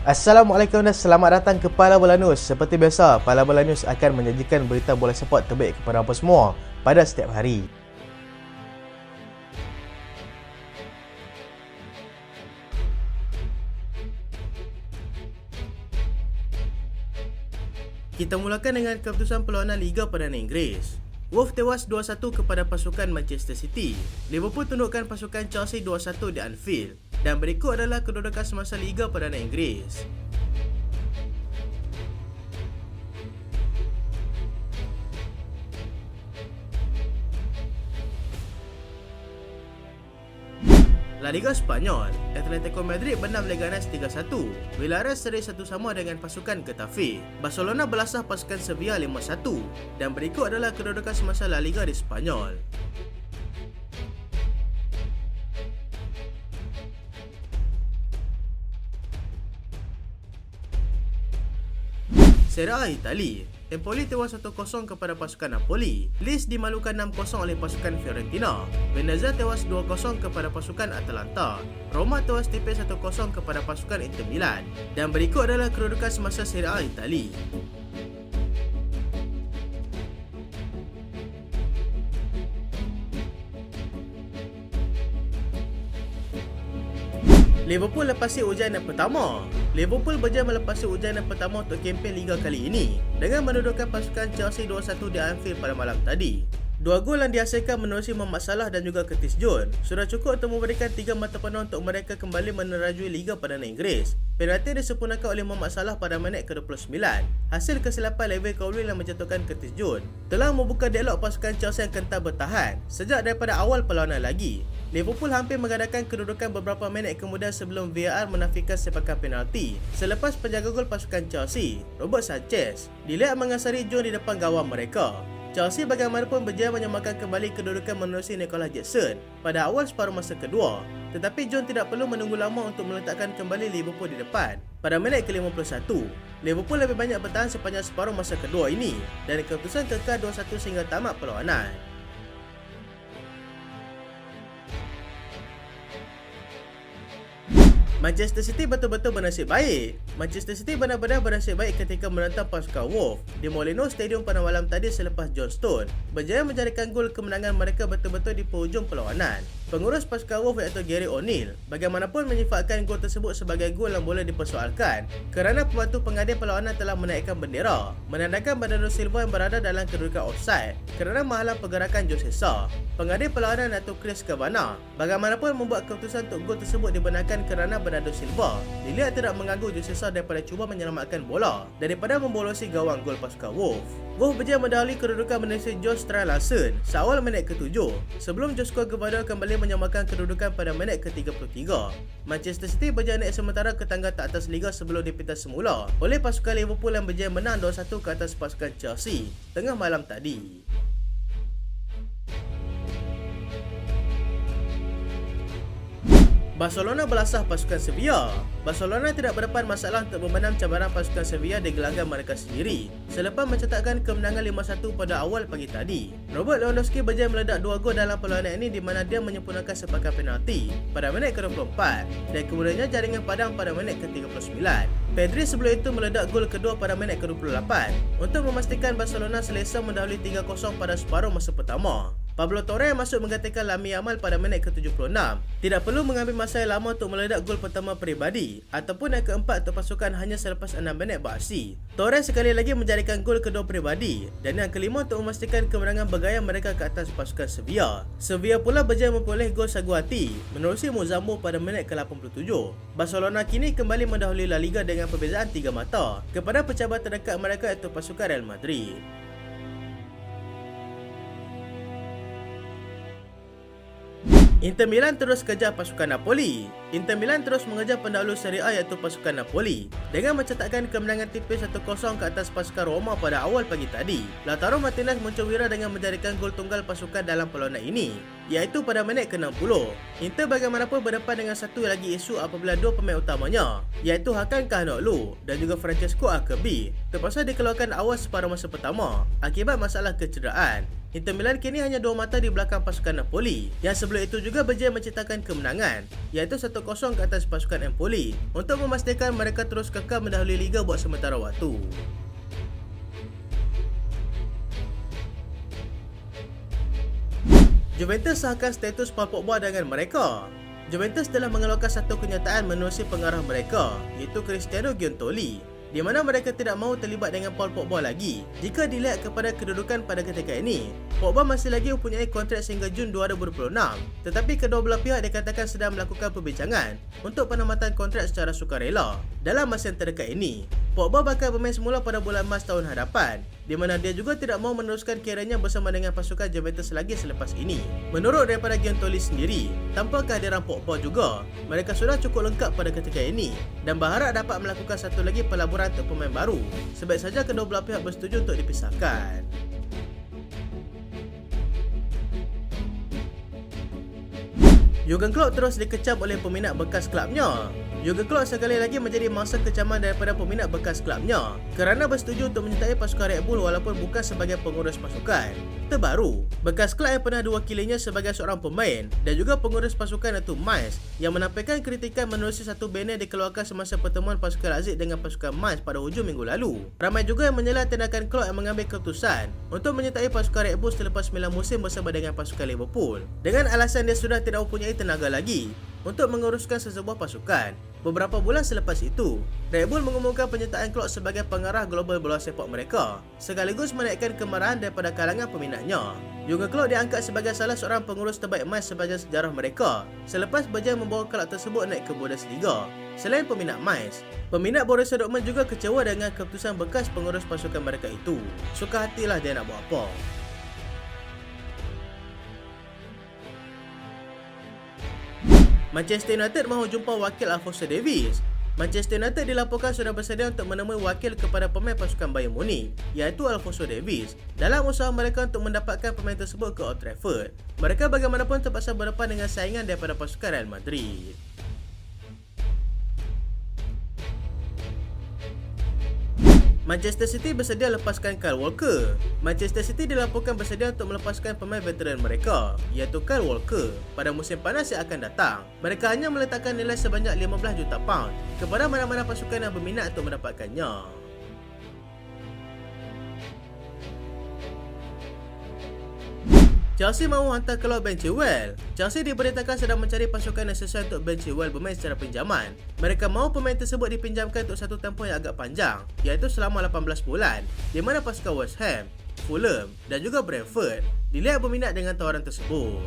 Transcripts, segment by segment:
Assalamualaikum dan selamat datang ke Pala Bola News. Seperti biasa, Pala Bola News akan menyajikan berita bola sepak terbaik kepada anda semua pada setiap hari. Kita mulakan dengan keputusan perlawanan Liga Perdana Inggeris. Wolves tewas 2-1 kepada pasukan Manchester City. Liverpool tundukkan pasukan Chelsea 2-1 di Anfield. Dan berikut adalah kedudukan semasa Liga Perdana Inggeris. La Liga Spanyol, Atletico Madrid menang Leganes 3-1. Villarreal seri 1-1 dengan pasukan Getafe. Barcelona belasah pasukan Sevilla 5-1. Dan berikut adalah kedudukan semasa La Liga di Spanyol. Serie A Itali, Empoli tewas 1-0 kepada pasukan Napoli. Leeds dimalukan 6-0 oleh pasukan Fiorentina. Venezia tewas 2-0 kepada pasukan Atalanta. Roma tewas tipis 1-0 kepada pasukan Inter Milan. Dan berikut adalah kedudukan semasa Serie A Itali. Liverpool lepasi ujian yang pertama. Liverpool berjaya melepasi ujian yang pertama untuk kempen Liga kali ini dengan mendudukkan pasukan Chelsea 2-1 di Anfield pada malam tadi. Dua gol yang dihasilkan menerusi Mohamed Salah dan juga Curtis Jones sudah cukup untuk memberikan 3 mata penuh untuk mereka kembali menerajui Liga Perdana Inggeris. Penalti disempurnakan oleh Mohamed Salah pada minit ke-29. Hasil kesilapan Levi Colwill yang menjatuhkan Curtis Jones telah membuka deadlock pasukan Chelsea yang kental bertahan sejak daripada awal perlawanan lagi. Liverpool hampir mengadakan kedudukan beberapa minit kemudian sebelum VAR menafikan sepakan penalti selepas penjaga gol pasukan Chelsea, Robert Sanchez, dilihat mengasari Jones di depan gawang mereka. Chelsea bagaimanapun berjaya menyamakan kembali kedudukan menerusi Nicolas Jackson pada awal separuh masa kedua. Tetapi Jones tidak perlu menunggu lama untuk meletakkan kembali Liverpool di depan. Pada minit ke-51, Liverpool lebih banyak bertahan sepanjang separuh masa kedua ini dan keputusan kekal 2-1 sehingga tamat perlawanan. Manchester City betul-betul bernasib baik. Manchester City benar-benar bernasib baik ketika menentang pasukan Wolves di Molineux Stadium pada malam tadi selepas John Stones berjaya menjadikan gol kemenangan mereka betul-betul di penghujung perlawanan. Pengurus pasukan Wolves iaitu Gary O'Neill bagaimanapun menyifatkan gol tersebut sebagai gol yang boleh dipersoalkan kerana pembantu pengadil perlawanan telah menaikkan bendera menandakan Bernardo Silva yang berada dalam kedudukan offside kerana menghalang pergerakan Jose Sa. Pengadil perlawanan iaitu Chris Cavana bagaimanapun membuat keputusan untuk gol tersebut dibenarkan kerana Bernardo Silva dilihat tidak mengganggu Jose Sa daripada cuba menyelamatkan bola daripada membolosi gawang gol pasukan Wolves. Wolves berjaya mendahului kedudukan menerusi Josh Strand-Larsen seawal minit ke-7 sebelum Joshua Gvardiol kembali menyamakan kedudukan pada minit ke-33. Manchester City berjaya naik sementara ke tangga teratas Liga sebelum dipintas semula oleh pasukan Liverpool yang berjaya menang 2-1 ke atas pasukan Chelsea tengah malam tadi. Barcelona belasah pasukan Sevilla. Barcelona tidak berdepan masalah untuk memenang cabaran pasukan Sevilla di gelanggang mereka sendiri selepas mencetakkan kemenangan 5-1 pada awal pagi tadi. Robert Lewandowski berjaya meledak 2 gol dalam perlawanan ini di mana dia menyempurnakan sepakan penalti pada minit ke-24 dan kemudiannya jaringan padang pada minit ke-39. Pedri sebelum itu meledak gol kedua pada minit ke-28 untuk memastikan Barcelona selesa mendahului 3-0 pada separuh masa pertama. Pablo Torre yang masuk menggantikan Lamine Yamal pada minit ke-76 tidak perlu mengambil masa yang lama untuk meledak gol pertama peribadi ataupun yang keempat untuk pasukan hanya selepas 6 minit beraksi. Torre sekali lagi menjadikan gol kedua peribadi dan yang kelima untuk memastikan kemenangan bergaya mereka ke atas pasukan Sevilla. Sevilla pula berjaya memperoleh gol sagu hati menerusi Mozambo pada minit ke-87. Barcelona kini kembali mendahului La Liga dengan perbezaan 3 mata kepada pencabar terdekat mereka iaitu pasukan Real Madrid. Inter Milan terus kejar pasukan Napoli. Inter Milan terus mengejar pendahulu Serie A iaitu pasukan Napoli dengan mencetakkan kemenangan tipis 1-0 ke atas pasukan Roma pada awal pagi tadi. Lautaro Martinez muncul wira dengan menjadikan gol tunggal pasukan dalam perlawanan ini. iaitu pada minit ke-60. Inter bagaimanapun berdepan dengan satu lagi isu apabila dua pemain utamanya, iaitu Hakan Calhanoglu dan juga Francesco Acerbi, terpaksa dikeluarkan awal separuh masa pertama akibat masalah kecederaan. Inter Milan kini hanya dua mata di belakang pasukan Napoli yang sebelum itu juga berjaya menciptakan kemenangan, iaitu 1-0 ke atas pasukan Empoli untuk memastikan mereka terus kekal mendahului liga buat sementara waktu. Juventus sahkan status Paul Pogba dengan mereka. Juventus telah mengeluarkan satu kenyataan menerusi pengarah mereka, iaitu Cristiano Giuntoli, di mana mereka tidak mahu terlibat dengan Paul Pogba lagi. Jika dilihat kepada kedudukan pada ketika ini, Pogba masih lagi mempunyai kontrak sehingga Jun 2026, tetapi kedua belah pihak dikatakan sedang melakukan perbincangan untuk penamatan kontrak secara sukarela. Dalam masa yang terdekat ini, Pogba bakal bermain semula pada bulan Mac tahun hadapan, di mana dia juga tidak mahu meneruskan karirnya bersama dengan pasukan Juventus lagi selepas ini. Menurut daripada Giuntoli sendiri, tanpa kehadiran Pogba juga, mereka sudah cukup lengkap pada ketika ini dan berharap dapat melakukan satu lagi pelaburan untuk pemain baru. Sebaik saja kedua belah pihak bersetuju untuk dipisahkan. Jurgen Klopp terus dikecam oleh peminat bekas kelabnya. Jurgen Klopp sekali lagi menjadi mangsa kecaman daripada peminat bekas kelabnya kerana bersetuju untuk menyertai pasukan Red Bull walaupun bukan sebagai pengurus pasukan. Terbaru, bekas kelab yang pernah diwakilinya sebagai seorang pemain dan juga pengurus pasukan iaitu Mainz yang menampilkan kritikan menerusi satu banner dikeluarkan semasa pertemuan pasukan Leipzig dengan pasukan Mainz pada hujung minggu lalu. Ramai juga yang menyela tindakan Klopp yang mengambil keputusan untuk menyertai pasukan Red Bull selepas 9 musim bersama dengan pasukan Liverpool dengan alasan dia sudah tidak mempunyai tenaga lagi untuk menguruskan sesebuah pasukan. Beberapa bulan selepas itu, Red Bull mengumumkan penyertaan Klopp sebagai pengarah global bola sepak mereka, sekaligus menaikkan kemarahan daripada kalangan peminatnya. Jurgen Klopp diangkat sebagai salah seorang pengurus terbaik Mainz sepanjang sejarah mereka selepas berjaya membawa kelab tersebut naik ke Bundesliga. Selain peminat Mainz, peminat Borussia Dortmund juga kecewa dengan keputusan bekas pengurus pasukan mereka itu. Suka hatilah dia nak buat apa. Manchester United mahu jumpa wakil Alphonso Davies. Manchester United dilaporkan sudah bersedia untuk menemui wakil kepada pemain pasukan Bayern Munich, iaitu Alphonso Davies, dalam usaha mereka untuk mendapatkan pemain tersebut ke Old Trafford. Mereka bagaimanapun terpaksa berdepan dengan saingan daripada pasukan Real Madrid. Manchester City bersedia lepaskan Kyle Walker. Manchester City dilaporkan bersedia untuk melepaskan pemain veteran mereka, iaitu Kyle Walker, pada musim panas yang akan datang. Mereka hanya meletakkan nilai sebanyak 15 juta pound kepada mana-mana pasukan yang berminat untuk mendapatkannya. Chelsea mahu hantar keluar Ben Chilwell. Chelsea diberitakan sedang mencari pasukan yang sesuai untuk Ben Chilwell bermain secara pinjaman. Mereka mahu pemain tersebut dipinjamkan untuk satu tempoh yang agak panjang, iaitu selama 18 bulan, di mana pasukan West Ham, Fulham dan juga Brentford dilihat berminat dengan tawaran tersebut.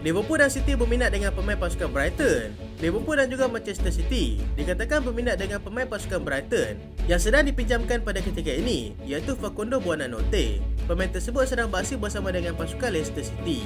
Liverpool dan City berminat dengan pemain pasukan Brighton. Liverpool dan juga Manchester City dikatakan berminat dengan pemain pasukan Brighton yang sedang dipinjamkan pada ketika ini, iaitu Facundo Buonanotte. Pemain tersebut sedang beraksi bersama dengan pasukan Leicester City.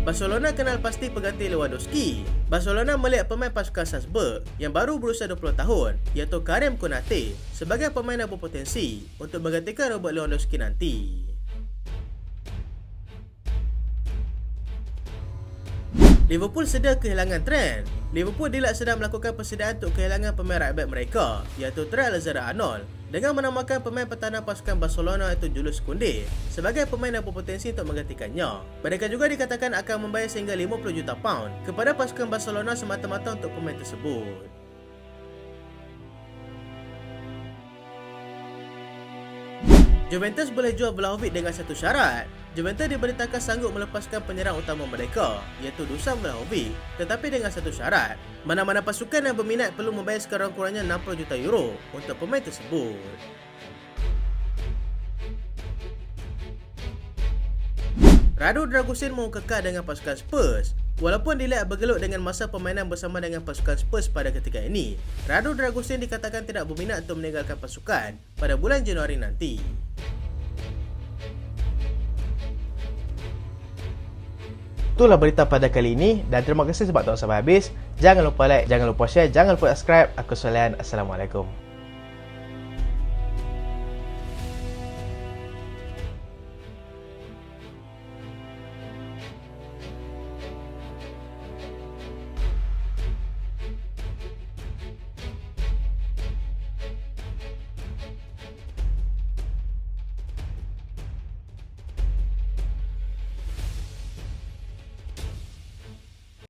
Barcelona kenal pasti pengganti Lewandowski. Barcelona melihat pemain pasukan Salzburg yang baru berusia 20 tahun, iaitu Karim Konate, sebagai pemain yang berpotensi untuk menggantikan Robert Lewandowski nanti. Liverpool sedia kehilangan Trent. Liverpool dilihat sedang melakukan persediaan untuk kehilangan pemain right back mereka, iaitu Trent Alexander-Arnold, dengan menamakan pemain pertahanan pasukan Barcelona iaitu Jules Koundé sebagai pemain yang berpotensi untuk menggantikannya. Mereka juga dikatakan akan membayar sehingga 50 juta pound kepada pasukan Barcelona semata-mata untuk pemain tersebut. Juventus boleh jual Vlahovic dengan satu syarat. Juventus diberitakan sanggup melepaskan penyerang utama mereka, iaitu Dusan Vlahovic, tetapi dengan satu syarat. Mana-mana pasukan yang berminat perlu membayar sekurang-kurangnya 60 juta euro untuk pemain tersebut. Radu Dragusin mahu kekal dengan pasukan Spurs. Walaupun dilihat bergelut dengan masa permainan bersama dengan pasukan Spurs pada ketika ini, Radu Dragusin dikatakan tidak berminat untuk meninggalkan pasukan pada bulan Januari nanti. Itulah berita pada kali ini dan terima kasih sebab tonton sampai habis. Jangan lupa like, jangan lupa share, jangan lupa subscribe. Aku Solian. Assalamualaikum.